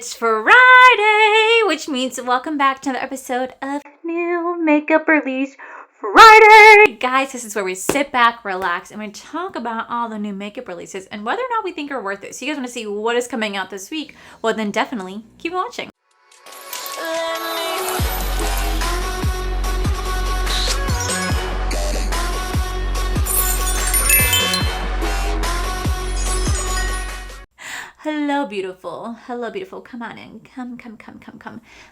It's Friday, which means welcome back to another episode of New Makeup Release Friday. Guys, this is where we sit back, relax, and we talk about all the new makeup releases and whether or not we think are worth it. So you guys want to see what is coming out this week? Well, then definitely keep watching. Hello, beautiful. Hello, beautiful. Come on in. Come.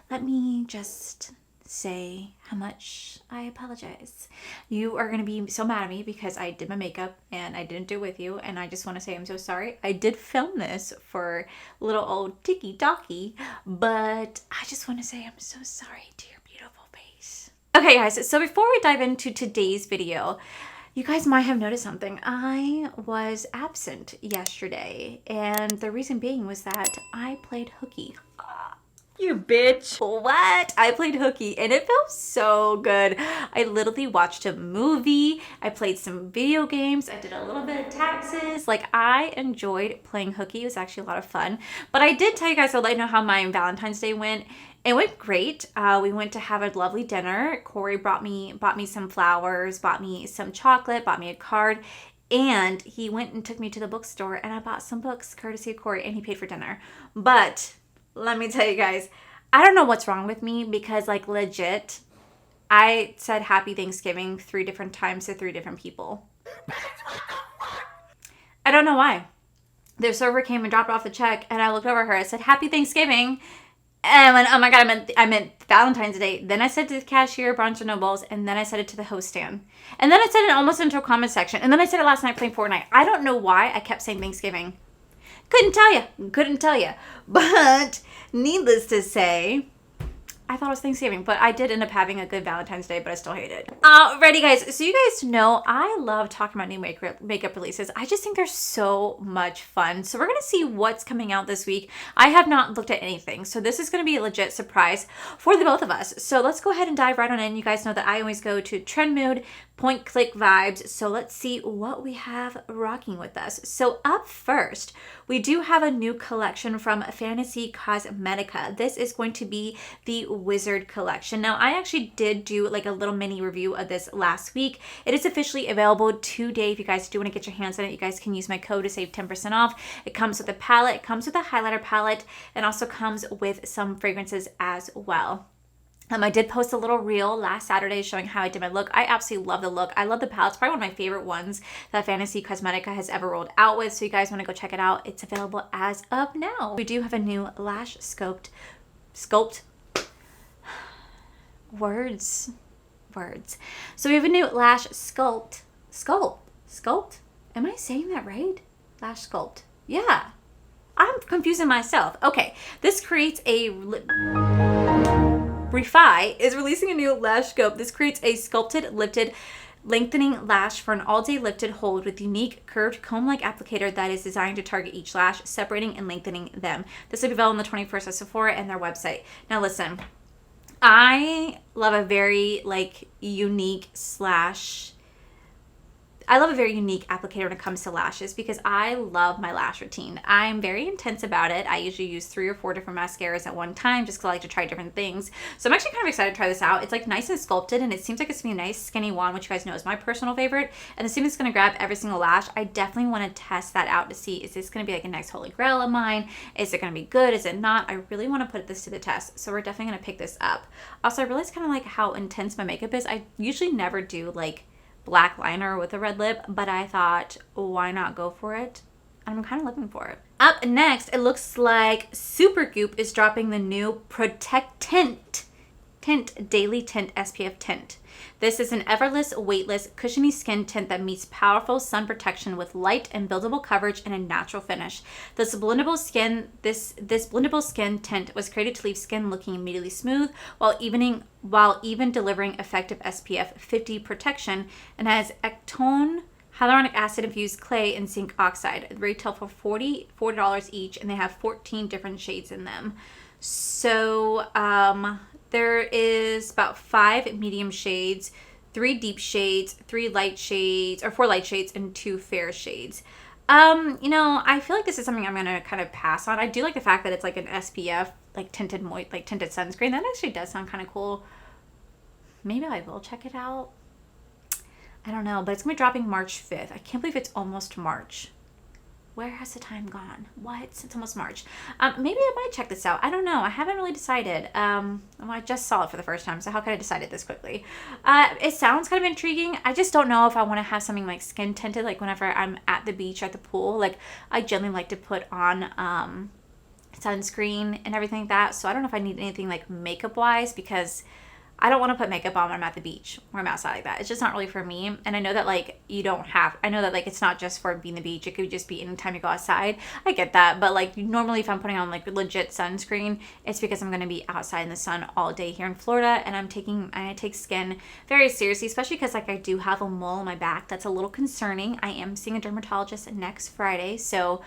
Let me just say how much I apologize. You are going to be so mad at me because I did my makeup and I didn't do it with you. And I just want to say I'm so sorry. I did film this for little old Tiki Docky, but I just want to say I'm so sorry to your beautiful face. Okay, guys. So before we dive into today's video, you guys might have noticed something. I was absent yesterday, and the reason being was that I played hooky. You bitch. What? I played hooky, and it felt so good. I literally watched a movie. I played some video games. I did a little bit of taxes. Like, I enjoyed playing hooky. It was actually a lot of fun. But I did tell you guys, I'll let you know how my Valentine's Day went. It went great. We went to have a lovely dinner. Corey bought me some flowers, bought me some chocolate, bought me a card, and he went and took me to the bookstore, and I bought some books courtesy of Corey, and he paid for dinner. But let me tell you guys, I don't know what's wrong with me because, like, legit, I said Happy Thanksgiving 3 different times to 3 different people. I don't know why. Their server came and dropped off the check, and I looked over at her. I said, Happy Thanksgiving. And I went, oh my God, I meant Valentine's Day. Then I said to the cashier, Barnes & Nobles, and then I said it to the host stand. And then I said it almost into a comment section. And then I said it last night playing Fortnite. I don't know why I kept saying Thanksgiving. Couldn't tell you. But needless to say, I thought it was Thanksgiving, but I did end up having a good Valentine's Day, but I still hate it. Alrighty, guys. So you guys know I love talking about new makeup releases. I just think they're so much fun. So we're going to see what's coming out this week. I have not looked at anything, so this is going to be a legit surprise for the both of us. So let's go ahead and dive right on in. You guys know that I always go to Trend Mood, Point Click Vibes. So let's see what we have rocking with us. So up first, we do have a new collection from Fantasy Cosmetica. This is going to be the Wizard collection. Now, I actually did do like a little mini review of this last week. It is officially available today. If you guys do want to get your hands on it, you guys can use my code to save 10% off. It comes with a palette, it comes with a highlighter palette, and also comes with some fragrances as well. I did post a little reel last Saturday showing how I did my look. I absolutely love the look. I love the palette. It's probably one of my favorite ones that Fantasy Cosmetica has ever rolled out with. So you guys want to go check it out. It's available as of now. We do have a new Lash Sculpt. Words. So we have a new Lash Sculpt. Sculpt? Am I saying that right? Lash Sculpt. Yeah. I'm confusing myself. Okay. This creates a... Refi is releasing a new Lash Sculpt. This creates a sculpted, lifted, lengthening lash for an all-day lifted hold with unique curved comb-like applicator that is designed to target each lash, separating and lengthening them. This will be available on the 21st at Sephora and their website. Now listen, I love a very unique applicator when it comes to lashes because I love my lash routine. I'm very intense about it. I usually use 3 or 4 different mascaras at one time just because I like to try different things. So I'm actually kind of excited to try this out. It's like nice and sculpted, and it seems like it's going to be a nice skinny wand, which you guys know is my personal favorite. And assuming it's going to grab every single lash, I definitely want to test that out to see, is this going to be like a next holy grail of mine? Is it going to be good? Is it not? I really want to put this to the test. So we're definitely going to pick this up. Also, I realized kind of like how intense my makeup is. I usually never do like black liner with a red lip, but I thought, why not go for it? I'm kind of living for it. Up next, it looks like Supergoop is dropping the new Protect Tint Daily Tint SPF Tint. This is an everless, weightless, cushiony skin tint that meets powerful sun protection with light and buildable coverage and a natural finish. This blendable skin tint was created to leave skin looking immediately smooth while even delivering effective SPF 50 protection, and has ectone hyaluronic acid infused clay and zinc oxide. They retail for $40 each, and they have 14 different shades in them. So there is about 5 medium shades, 3 deep shades, 3 light shades, or 4 light shades, and 2 fair shades. You know, I feel like this is something I'm gonna kind of pass on. I do like the fact that it's like an SPF, like tinted tinted sunscreen. That actually does sound kind of cool. Maybe I will check it out. I don't know, but it's gonna be dropping March 5th. I can't believe it's almost March. Where has the time gone? What? It's almost March. Maybe I might check this out. I don't know. I haven't really decided. Well, I just saw it for the first time, so how could I decide it this quickly? It sounds kind of intriguing. I just don't know if I want to have something like skin tinted, like whenever I'm at the beach or at the pool. Like, I generally like to put on sunscreen and everything like that. So I don't know if I need anything like makeup-wise, because I don't want to put makeup on when I'm at the beach or I'm outside like that. It's just not really for me. And I know that like I know that like it's not just for being the beach. It could just be anytime you go outside. I get that. But like normally if I'm putting on like legit sunscreen, it's because I'm going to be outside in the sun all day here in Florida. And I take skin very seriously, especially because like I do have a mole on my back. That's a little concerning. I am seeing a dermatologist next Friday. So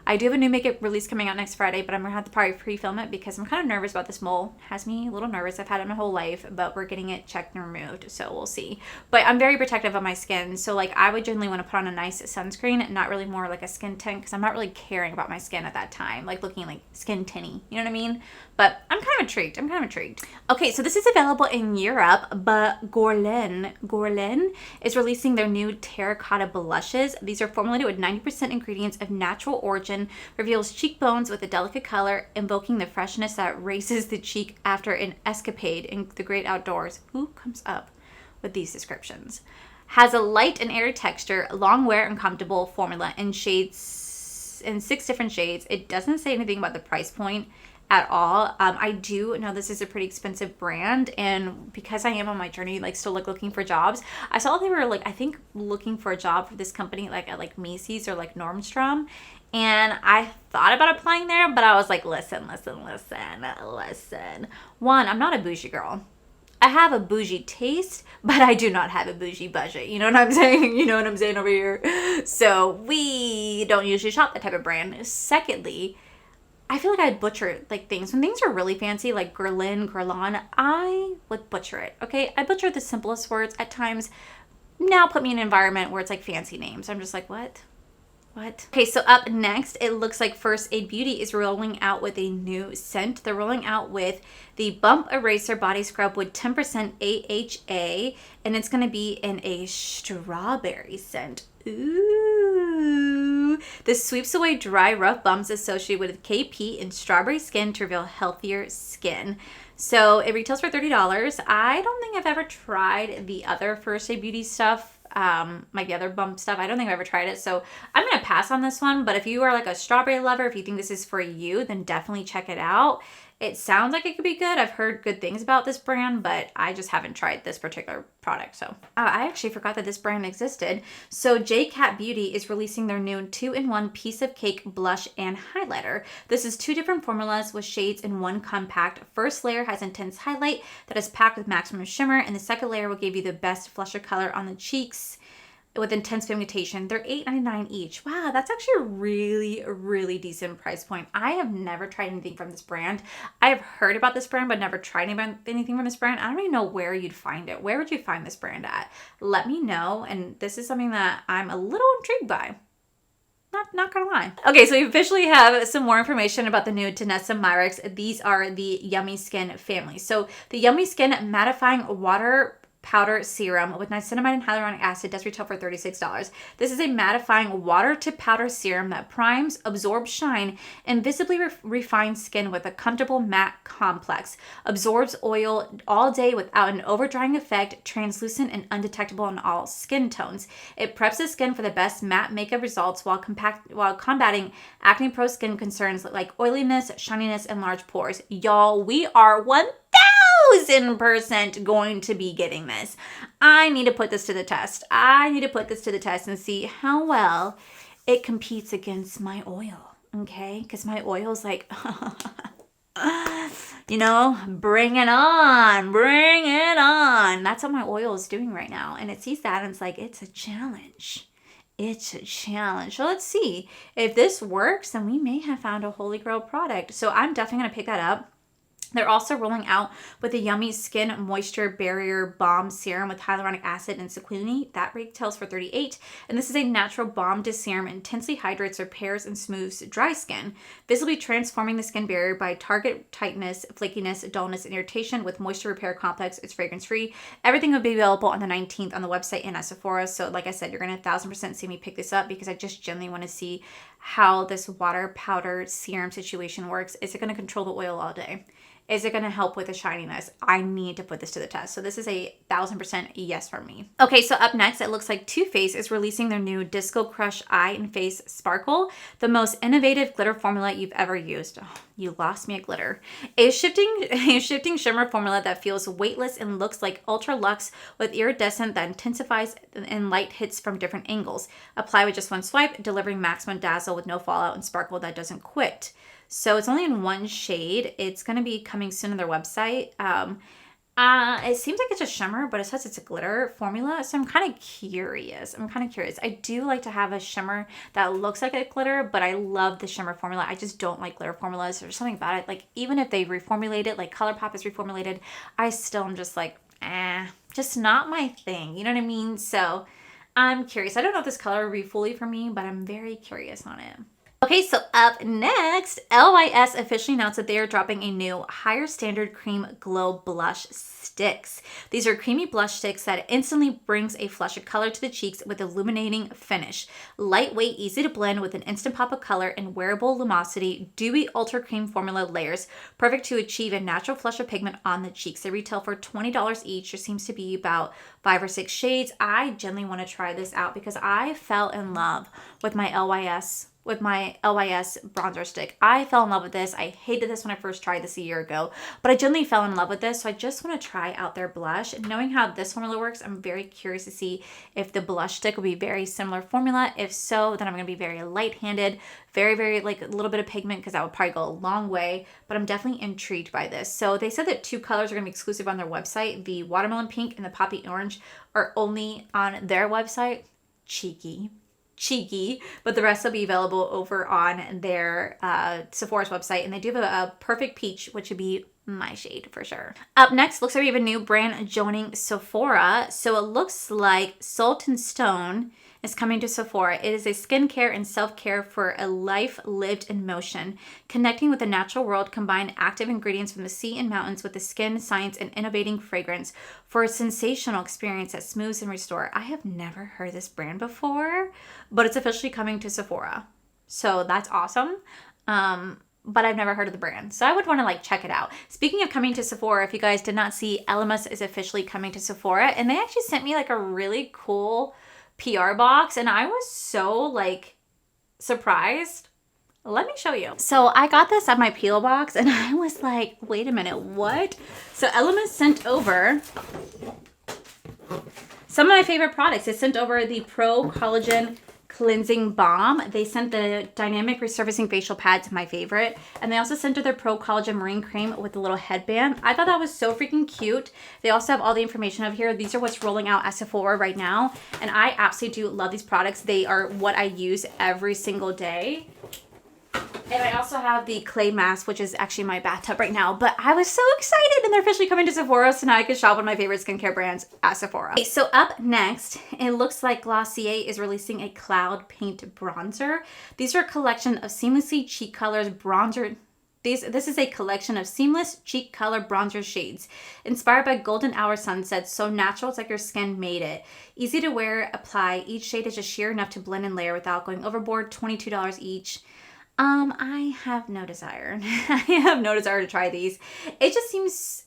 I do have a new makeup release coming out next Friday, but I'm going to have to probably pre-film it because I'm kind of nervous about this mole. It has me a little nervous. I've had it my whole life, but we're getting it checked and removed, so we'll see. But I'm very protective of my skin, so like I would generally want to put on a nice sunscreen, not really more like a skin tint, because I'm not really caring about my skin at that time, like looking like skin tinny, you know what I mean? But I'm kind of intrigued. Okay, so this is available in Europe, but Guerlain is releasing their new Terracotta Blushes. These are formulated with 90% ingredients of natural origin, reveals cheekbones with a delicate color, invoking the freshness that races the cheek after an escapade in the great outdoors. Who comes up with these descriptions? Has a light and airy texture, long wear and comfortable formula in 6 different shades. It doesn't say anything about the price point at all. I do know this is a pretty expensive brand, and because I am on my journey, like still like looking for jobs, I saw they were like, I think looking for a job for this company like at like Macy's or like Nordstrom, and I thought about applying there, but I was like, listen. One, I'm not a bougie girl. I have a bougie taste, but I do not have a bougie budget. You know what I'm saying? You know what I'm saying over here? So we don't usually shop that type of brand. Secondly, I feel like I butcher like things. When things are really fancy, like Guerlain, I would butcher it. Okay, I butcher the simplest words at times. Now put me in an environment where it's like fancy names. I'm just like, what? Okay, so up next, it looks like First Aid Beauty is rolling out with a new scent. They're rolling out with the Bump Eraser Body Scrub with 10% AHA, and it's going to be in a strawberry scent. Ooh. This sweeps away dry, rough bumps associated with KP and strawberry skin to reveal healthier skin. So it retails for $30. I don't think I've ever tried the other First Aid Beauty stuff. Like the other bump stuff. I don't think I've ever tried it, so I'm gonna pass on this one. But if you are like a strawberry lover, if you think this is for you, then definitely check it out. It sounds like it could be good. I've heard good things about this brand, but I just haven't tried this particular product. So I actually forgot that this brand existed. So Jcat Beauty is releasing their new 2-in-1 piece of cake blush and highlighter. This is 2 different formulas with shades in one compact. First layer has intense highlight that is packed with maximum shimmer, and the second layer will give you the best flusher color on the cheeks with intense pigmentation. They're $8.99 each. Wow, that's actually a really decent price point. I have never tried anything from this brand. I have heard about this brand, but never tried anything from this brand. I don't even know where you'd find it. Where would you find this brand at? Let me know. And this is something that I'm a little intrigued by. Not gonna lie. Okay, so we officially have some more information about the new Danessa Myricks. These are the Yummy Skin family. So the Yummy Skin Mattifying Water Powder Serum with niacinamide and hyaluronic acid does retail for $36. This is a mattifying water to powder serum that primes, absorbs shine, and visibly refines skin with a comfortable matte complex. Absorbs oil all day without an over-drying effect, translucent and undetectable in all skin tones. It preps the skin for the best matte makeup results while combating acne-prone skin concerns like oiliness, shininess, and large pores. Y'all, we are 1,000% going to be getting this. I need to put this to the test. And see how well it competes against my oil, okay? Because my oil's like, you know, bring it on. That's what my oil is doing right now. And it sees that and it's like, it's a challenge. So let's see. If this works, then we may have found a holy grail product. So I'm definitely going to pick that up. They're also rolling out with a yummy skin moisture barrier balm serum with hyaluronic acid and sequinini. That retails for $38. And this is a natural balm to serum, intensely hydrates, repairs, and smooths dry skin, visibly transforming the skin barrier by target tightness, flakiness, dullness, and irritation with moisture repair complex. It's fragrance free. Everything will be available on the 19th on the website and at Sephora. So like I said, you're going to 1000% see me pick this up because I just genuinely want to see how this water powder serum situation works. Is it going to control the oil all day? Is it going to help with the shininess? I need to put this to the test. So this is a 1000% yes for me. Okay, so up next, it looks like Too Faced is releasing their new Disco Crush Eye and Face Sparkle, the most innovative glitter formula you've ever used. Oh, you lost me at glitter. A shifting shimmer formula that feels weightless and looks like ultra luxe with iridescent that intensifies and light hits from different angles. Apply with just one swipe, delivering maximum dazzle with no fallout and sparkle that doesn't quit. So it's only in one shade. It's going to be coming soon on their website. It seems like it's a shimmer, but it says it's a glitter formula. So I'm kind of curious. I do like to have a shimmer that looks like a glitter, but I love the shimmer formula. I just don't like glitter formulas. There's something about it. Like even if they reformulate it, like ColourPop is reformulated, I still am just like, just not my thing. You know what I mean? So I'm curious. I don't know if this color will be fully for me, but I'm very curious on it. Okay, so up next, LYS officially announced that they are dropping a new Higher Standard Cream Glow Blush Sticks. These are creamy blush sticks that instantly brings a flush of color to the cheeks with illuminating finish. Lightweight, easy to blend with an instant pop of color and wearable lumosity, dewy ultra cream formula layers, perfect to achieve a natural flush of pigment on the cheeks. They retail for $20 each. There seems to be about 5 or 6 shades. I genuinely want to try this out because I fell in love with my LYS bronzer stick. I fell in love with this. I hated this when I first tried this a year ago, but I genuinely fell in love with this. So I just want to try out their blush. And knowing how this formula works, I'm very curious to see if the blush stick will be very similar formula. If so, then I'm going to be very light-handed, very like a little bit of pigment because that would probably go a long way, but I'm definitely intrigued by this. So they said that 2 colors are going to be exclusive on their website. The watermelon pink and the poppy orange are only on their website. Cheeky, but the rest will be available over on their Sephora's website, and they do have a perfect peach, which would be my shade for sure. Up next, looks like we have a new brand joining Sephora. So it looks like Salt and Stone is coming to Sephora. It is a skincare and self-care for a life lived in motion, connecting with the natural world. Combine active ingredients from the sea and mountains with the skin, science, and innovating fragrance for a sensational experience that smooths and restores. I have never heard this brand before, but it's officially coming to Sephora. So that's awesome. But I've never heard of the brand. So I would want to like check it out. Speaking of coming to Sephora, if you guys did not see, Elemis is officially coming to Sephora, and they actually sent me like a really cool PR box, and I was so like surprised. Let me show you. So I got this at my P.O Box, and I was like, wait a minute, what? So Elemis sent over some of my favorite products. They sent over the Pro Collagen Cleansing Balm. They sent the Dynamic Resurfacing Facial Pads, my favorite. And they also sent her their Pro Collagen Marine Cream with a little headband. I thought that was so freaking cute. They also have all the information over here. These are what's rolling out at Sephora right now. And I absolutely do love these products. They are what I use every single day. And I also have the clay mask, which is actually my bathtub right now. But I was so excited, and they're officially coming to Sephora, so now I can shop one of my favorite skincare brands at Sephora. Okay, so up next, it looks like Glossier is releasing a Cloud Paint Bronzer. These are a collection of seamlessly cheek colors bronzer. This is a collection of seamless cheek color bronzer shades inspired by golden hour sunsets, so natural it's like your skin made it. Easy to wear, apply. Each shade is just sheer enough to blend and layer without going overboard. $22 each. I have no desire. I have no desire to try these. It just seems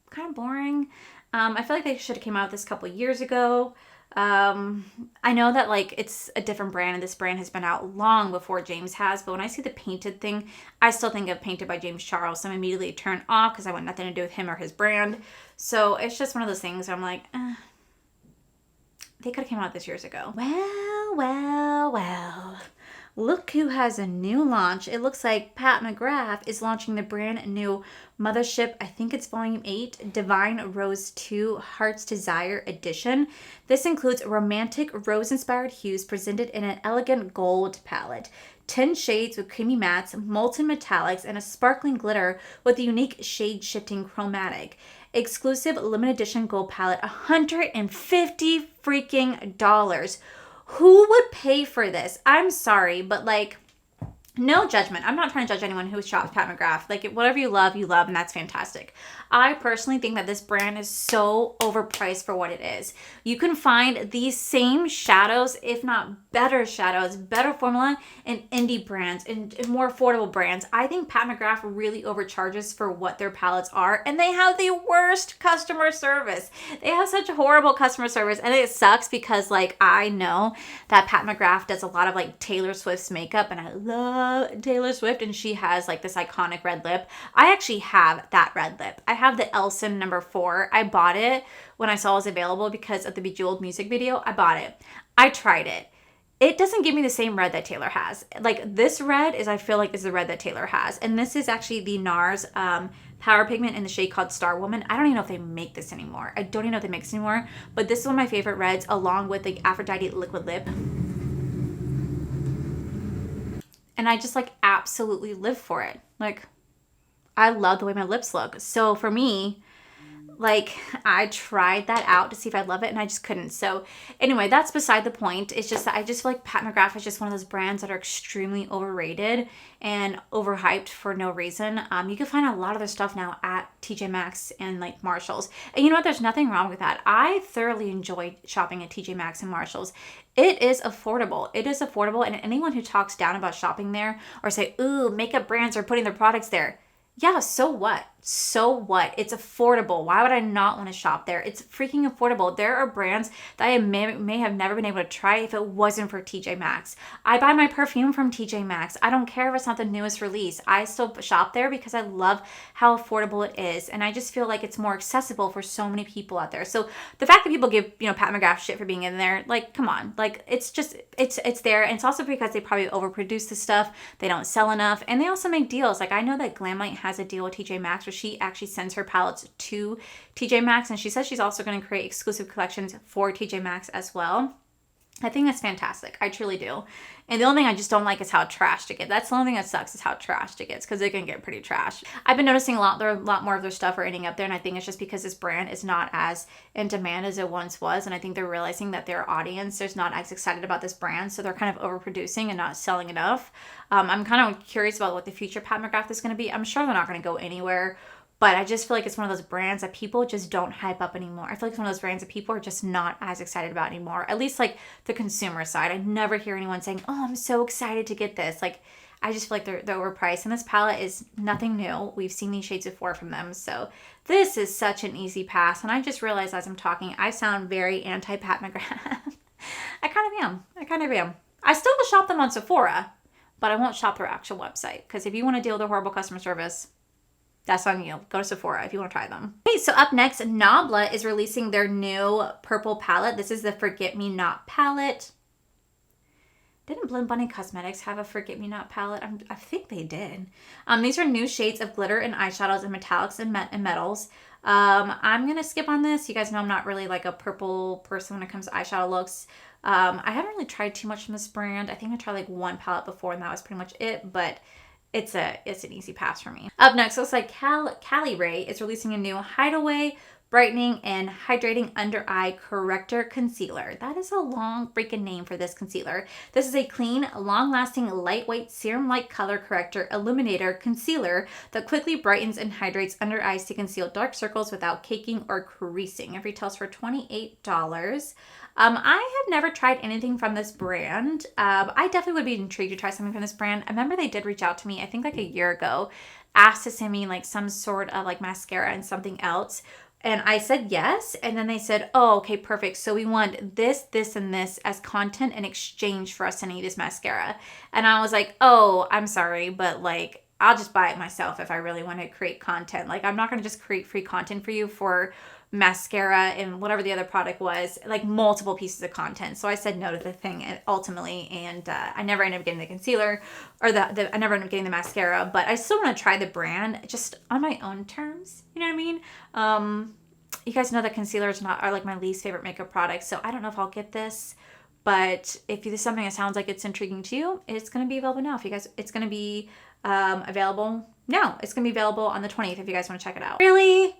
kind of boring. I feel like they should have came out with this a couple years ago. I know that like it's a different brand, and this brand has been out long before James has, but when I see the painted thing, I still think of Painted by James Charles, so I'm immediately turned off because I want nothing to do with him or his brand. So it's just one of those things where I'm like, they could have came out this years ago. Well. Look who has a new launch. It looks like Pat McGrath is launching the brand new Mothership, I think it's volume 8, Divine Rose 2 Heart's Desire edition. This includes romantic rose-inspired hues presented in an elegant gold palette. 10 shades with creamy mattes, molten metallics, and a sparkling glitter with a unique shade-shifting chromatic. Exclusive limited edition gold palette, $150 freaking dollars. Who would pay for this? I'm sorry, but like, no judgment. I'm not trying to judge anyone who shops Pat McGrath. Like, whatever you love, and that's fantastic. I personally think that this brand is so overpriced for what it is. You can find these same shadows, if not better shadows, better formula in indie brands and more affordable brands. I think Pat McGrath really overcharges for what their palettes are, and they have the worst customer service. They have such horrible customer service, and it sucks because, like, I know that Pat McGrath does a lot of, like, Taylor Swift's makeup, and I love Taylor Swift, and she has, like, this iconic red lip. I actually have that red lip. I have the Elson number 4. I bought it when I saw it was available because of the Bejeweled music video. I bought it. I tried it. It doesn't give me the same red that Taylor has. Like, this red I feel like is the red that Taylor has. And this is actually the Nars Power Pigment in the shade called Starwoman. I don't even know if they make this anymore. I don't even know if they make this anymore. But this is one of my favorite reds, along with the Aphrodite Liquid Lip. And I just, like, absolutely live for it. Like, I love the way my lips look. So for me, like, I tried that out to see if I love it, and I just couldn't. So anyway, that's beside the point. It's just that I just feel like Pat McGrath is just one of those brands that are extremely overrated and overhyped for no reason. You can find a lot of their stuff now at TJ Maxx and, like, Marshalls. And you know what? There's nothing wrong with that. I thoroughly enjoy shopping at TJ Maxx and Marshalls. It is affordable. It is affordable. And anyone who talks down about shopping there or say, ooh, makeup brands are putting their products there. Yeah, so what? So what? It's affordable. Why would I not want to shop there? It's freaking affordable. There are brands that I may have never been able to try if it wasn't for TJ Maxx. I buy my perfume from TJ Maxx. I don't care if it's not the newest release. I still shop there because I love how affordable it is. And I just feel like it's more accessible for so many people out there. So the fact that people give, Pat McGrath shit for being in there, like, come on. Like, it's just, it's there. And it's also because they probably overproduce the stuff. They don't sell enough. And they also make deals. Like, I know that Glamlight has a deal with TJ Maxx where she actually sends her palettes to TJ Maxx, and she says she's also going to create exclusive collections for TJ Maxx as well. I think that's fantastic. I truly do. And the only thing I just don't like is how trashed it gets. That's the only thing that sucks is how trashed it gets, because it can get pretty trash. I've been noticing a lot more of their stuff are ending up there, and I think it's just because this brand is not as in demand as it once was, and I think they're realizing that their audience is not as excited about this brand, so they're kind of overproducing and not selling enough. I'm kind of curious about what the future Pat McGrath is going to be. I'm sure they're not going to go anywhere. But I just feel like it's one of those brands that people just don't hype up anymore. I feel like it's one of those brands that people are just not as excited about anymore. At least, like, the consumer side. I never hear anyone saying, oh, I'm so excited to get this. Like, I just feel like they're overpriced. And this palette is nothing new. We've seen these shades before from them. So this is such an easy pass. And I just realized as I'm talking, I sound very anti-Pat McGrath. I kind of am. I still will shop them on Sephora, but I won't shop their actual website. Because if you want to deal with their horrible customer service, that's on you. Go to Sephora if you want to try them. Okay, so up next, Nobla is releasing their new purple palette. This is the Forget Me Not palette. Didn't Blend Bunny Cosmetics have a Forget Me Not palette? I think they did. These are new shades of glitter and eyeshadows and metallics and metals. I'm going to skip on this. You guys know I'm not really like a purple person when it comes to eyeshadow looks. I haven't really tried too much from this brand. I think I tried like one palette before and that was pretty much it, but it's an easy pass for me. Up next, looks like Allie Ray is releasing a new Hideaway Brightening and Hydrating Under Eye Corrector Concealer. That is a long freaking name for this concealer. This is a clean, long-lasting, lightweight, serum-like color corrector illuminator concealer that quickly brightens and hydrates under eyes to conceal dark circles without caking or creasing. It retails for $28. I have never tried anything from this brand. I definitely would be intrigued to try something from this brand. I remember they did reach out to me, I think like a year ago, asked to send me like some sort of like mascara and something else. And I said yes. And then they said, oh, okay, perfect. So we want this, this, and this as content in exchange for us sending you this mascara. And I was like, oh, I'm sorry, but like, I'll just buy it myself if I really want to create content. Like, I'm not going to just create free content for you for mascara, and whatever the other product was, like multiple pieces of content. So I said no to the thing ultimately, and I never ended up getting the concealer, or I never ended up getting the mascara, but I still want to try the brand just on my own terms. You know what I mean? You guys know that concealers are like my least favorite makeup product, so I don't know if I'll get this. But if this is something that sounds like it's intriguing to you, it's going to be available now. If you guys, it's going to be available now. It's going to be available on the 20th if you guys want to check it out. Really?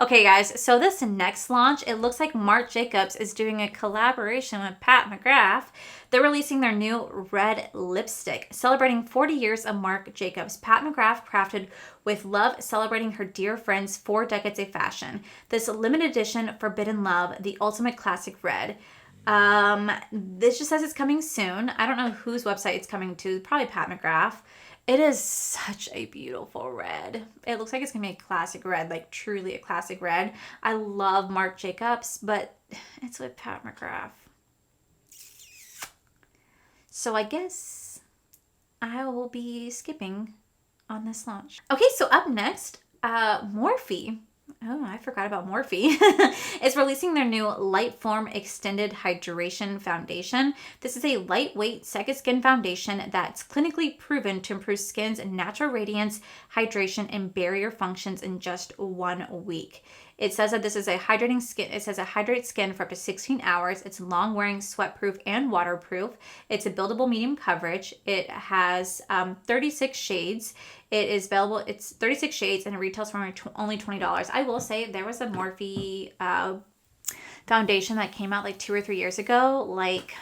Okay, guys. So this next launch, it looks like Marc Jacobs is doing a collaboration with Pat McGrath. They're releasing their new red lipstick, celebrating 40 years of Marc Jacobs. Pat McGrath crafted with love, celebrating her dear friend's 4 decades of fashion. This limited edition Forbidden Love, the ultimate classic red. This just says it's coming soon. I don't know whose website it's coming to. Probably Pat McGrath. It is such a beautiful red. It looks like it's gonna be a classic red, like truly a classic red. I love Marc Jacobs, but it's with Pat McGrath. So I guess I will be skipping on this launch. Okay, so up next, Morphe. Oh, I forgot about Morphe. Is releasing their new Light Form Extended Hydration Foundation. This is a lightweight second skin foundation that's clinically proven to improve skin's natural radiance, hydration, and barrier functions in just 1 week. It says that this is a hydrating skin. It says it hydrates skin for up to 16 hours. It's long wearing, sweat proof, and waterproof. It's a buildable medium coverage. It has 36 shades. It is available. It's 36 shades and it retails for only $20. I will say there was a Morphe foundation that came out like 2 or 3 years ago. Like,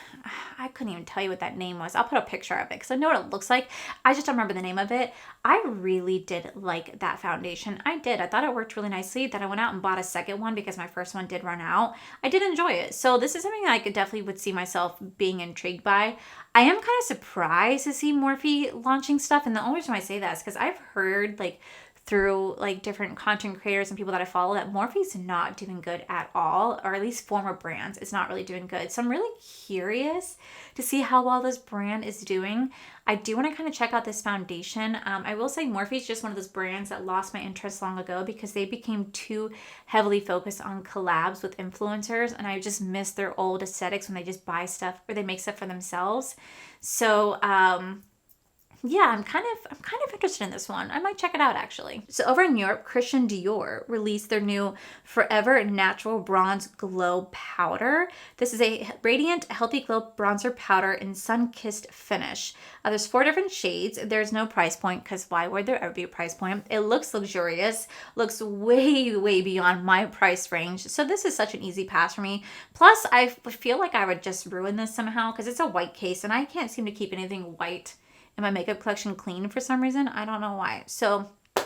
I couldn't even tell you what that name was. I'll put a picture of it because I know what it looks like. I just don't remember the name of it. I really did like that foundation. I did. I thought it worked really nicely. Then I went out and bought a second one because my first one did run out. I did enjoy it. So this is something that I could definitely would see myself being intrigued by. I am kind of surprised to see Morphe launching stuff. And the only reason I say that is because I've heard like through like different content creators and people that I follow that Morphe's not doing good at all, or at least former brands is not really doing good. So I'm really curious to see how well this brand is doing. I do want to kind of check out this foundation. I will say Morphe is just one of those brands that lost my interest long ago because they became too heavily focused on collabs with influencers, and I just miss their old aesthetics when they just buy stuff or they make stuff for themselves. So yeah, I'm kind of interested in this one. I might check it out actually. So over in Europe, Christian Dior released their new Forever Natural Bronze Glow Powder. This is a radiant, healthy glow bronzer powder in sun-kissed finish. There's 4 different shades. There's no price point because why would there ever be a price point? It looks luxurious, looks way, way beyond my price range. So this is such an easy pass for me. Plus, I feel like I would just ruin this somehow because it's a white case and I can't seem to keep anything white in my makeup collection clean for some reason. I don't know why. So I'm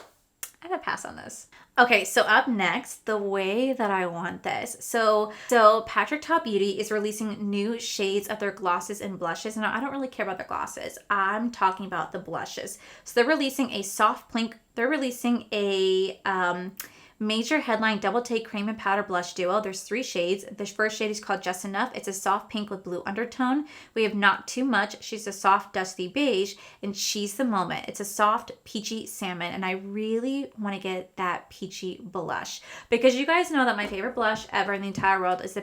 gonna pass on this. Okay, so up next, the way that I want this. So Terracotta Beauty is releasing new shades of their glosses and blushes. Now, I don't really care about the glosses. I'm talking about the blushes. So they're releasing a soft pink. They're releasing a major headline double take cream and powder blush duo. There's 3 shades. The first shade is called Just Enough. It's a soft pink with blue undertone. We have Not Too Much. She's a soft dusty beige, and She's the Moment. It's a soft peachy salmon, and I really want to get that peachy blush because you guys know that my favorite blush ever in the entire world is the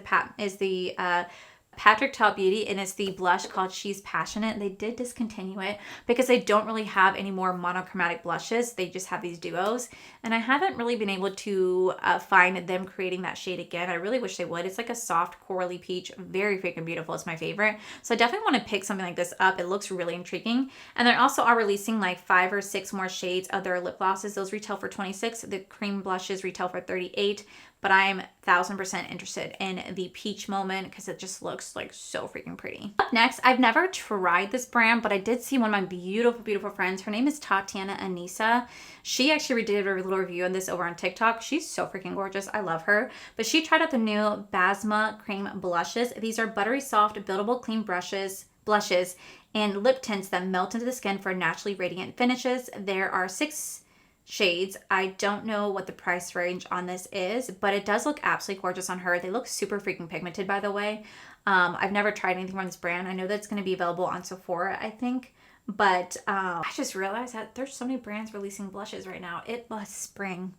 Terracotta Beauty, and it's the blush called She's Passionate. They did discontinue it because they don't really have any more monochromatic blushes. They just have these duos, and I haven't really been able to find them creating that shade again. I really wish they would. It's like a soft corally peach, very freaking beautiful. It's my favorite. So I definitely want to pick something like this up. It looks really intriguing. And they also are releasing like 5 or 6 more shades of their lip glosses. Those retail for $26. The cream blushes retail for $38. But I'm 1000% interested in the peach moment because it just looks like so freaking pretty. Up next, I've never tried this brand, but I did see one of my beautiful, beautiful friends. Her name is Tatiana Anissa. She actually did a little review on this over on TikTok. She's so freaking gorgeous. I love her. But she tried out the new Basma cream blushes. These are buttery soft, buildable, clean blushes, and lip tints that melt into the skin for naturally radiant finishes. There are 6 shades. I don't know what the price range on this is, but it does look absolutely gorgeous on her. They look super freaking pigmented, by the way. I've never tried anything from this brand. I know that's going to be available on Sephora, I think, but I just realized that there's so many brands releasing blushes right now. It was spring.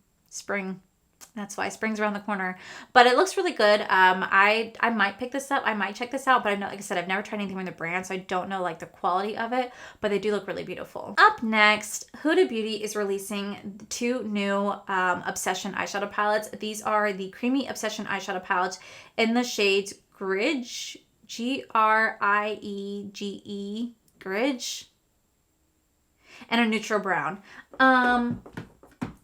That's why spring's around the corner. But it looks really good. I might pick this up. I might check this out. But like I said, I've never tried anything from the brand, so I don't know like the quality of it. But they do look really beautiful. Up next, Huda Beauty is releasing 2 new Obsession eyeshadow palettes. These are the Creamy Obsession eyeshadow palettes in the shades Gridge, Griege, Gridge, and a neutral brown.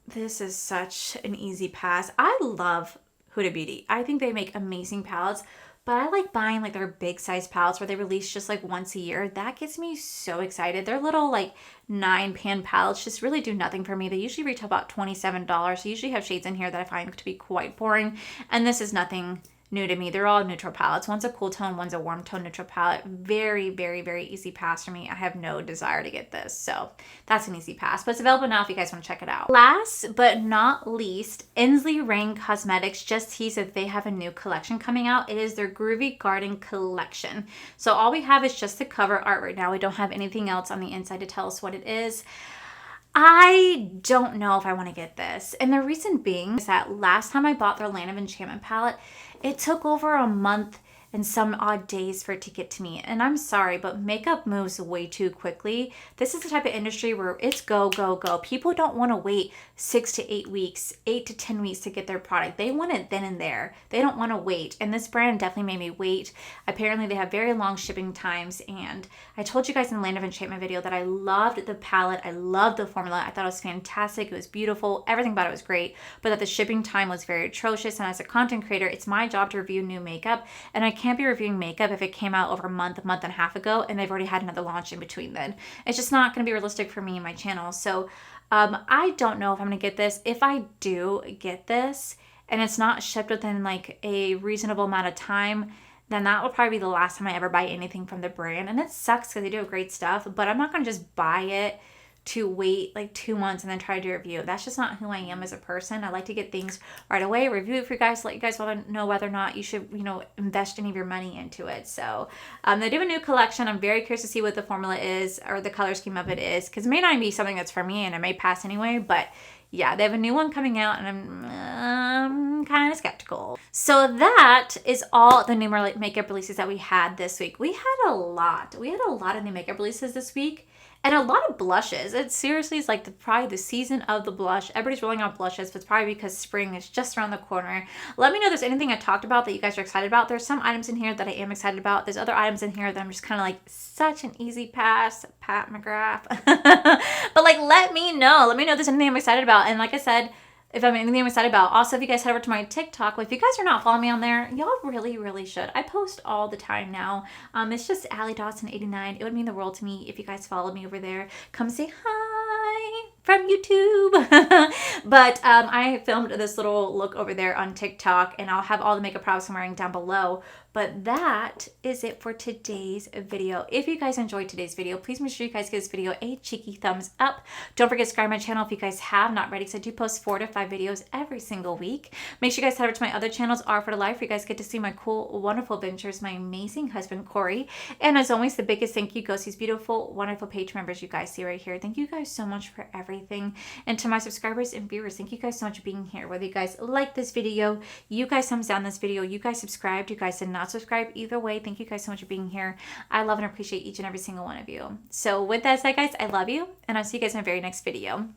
This is such an easy pass. I love Huda Beauty. I think they make amazing palettes, but I like buying like their big size palettes where they release just like once a year. That gets me so excited. Their little like 9-pan palettes just really do nothing for me. They usually retail about $27. I usually have shades in here that I find to be quite boring, and this is nothing new to me. They're all neutral palettes. One's a cool tone, one's a warm tone neutral palette. Very, very, very easy pass for me. I have no desire to get this. So that's an easy pass. But it's available now if you guys want to check it out. Last but not least, Enle Rain Cosmetics just teased that they have a new collection coming out. It is their Groovy Garden collection. So all we have is just the cover art right now. We don't have anything else on the inside to tell us what it is. I don't know if I want to get this. And the reason being is that last time I bought their Land of Enchantment palette, it took over a month and some odd days for it to get to me. And I'm sorry, but makeup moves way too quickly. This is the type of industry where it's go, go, go. People don't want to wait 6 to 8 weeks, 8 to 10 weeks to get their product. They want it then and there. They don't want to wait. And this brand definitely made me wait. Apparently they have very long shipping times. And I told you guys in the Land of Enchantment video that I loved the palette. I loved the formula. I thought it was fantastic. It was beautiful. Everything about it was great. But that the shipping time was very atrocious. And as a content creator, it's my job to review new makeup. And I can't be reviewing makeup if it came out over a month and a half ago and they've already had another launch in between then. It's just not going to be realistic for me and my channel. So I don't know if I'm going to get this. If I do get this and it's not shipped within like a reasonable amount of time, then that will probably be the last time I ever buy anything from the brand. And it sucks because they do have great stuff, but I'm not going to just buy it to wait like 2 months and then try to do a review. That's just not who I am as a person. I like to get things right away, review it for you guys, let you guys know whether or not you should, invest any of your money into it. So they do have a new collection. I'm very curious to see what the formula is or the color scheme of it is, because it may not be something that's for me and it may pass anyway, but yeah, they have a new one coming out and I'm kind of skeptical. So that is all the new makeup releases that we had this week. We had a lot. We had a lot of new makeup releases this week. And a lot of blushes. It seriously is like probably the season of the blush. Everybody's rolling out blushes, but it's probably because spring is just around the corner. Let me know if there's anything I talked about that you guys are excited about. There's some items in here that I am excited about. There's other items in here that I'm just kind of like, such an easy pass, Pat McGrath. But like, let me know. Let me know if there's anything I'm excited about. And like I said, if I'm anything I'm excited about. Also, if you guys head over to my TikTok, if you guys are not following me on there, y'all really, really should. I post all the time now. It's just Allie Dawson 89. It would mean the world to me if you guys followed me over there. Come say hi from YouTube. But I filmed this little look over there on TikTok, and I'll have all the makeup products I'm wearing down below. But that is it for today's video. If you guys enjoyed today's video, please make sure you guys give this video a cheeky thumbs up. Don't forget to subscribe to my channel if you guys have not already, because I do post 4 to 5 videos every single week. Make sure you guys head over to my other channels, R for the Life, where you guys get to see my cool, wonderful adventures, my amazing husband, Corey. And as always, the biggest thank you goes to these beautiful, wonderful page members you guys see right here. Thank you guys so much for everything. And to my subscribers and viewers, thank you guys so much for being here. Whether you guys like this video, you guys thumbs down this video, you guys subscribed, you guys did not subscribe, either way, thank you guys so much for being here. I love and appreciate each and every single one of you. So with that said, guys, I love you, and I'll see you guys in my very next video.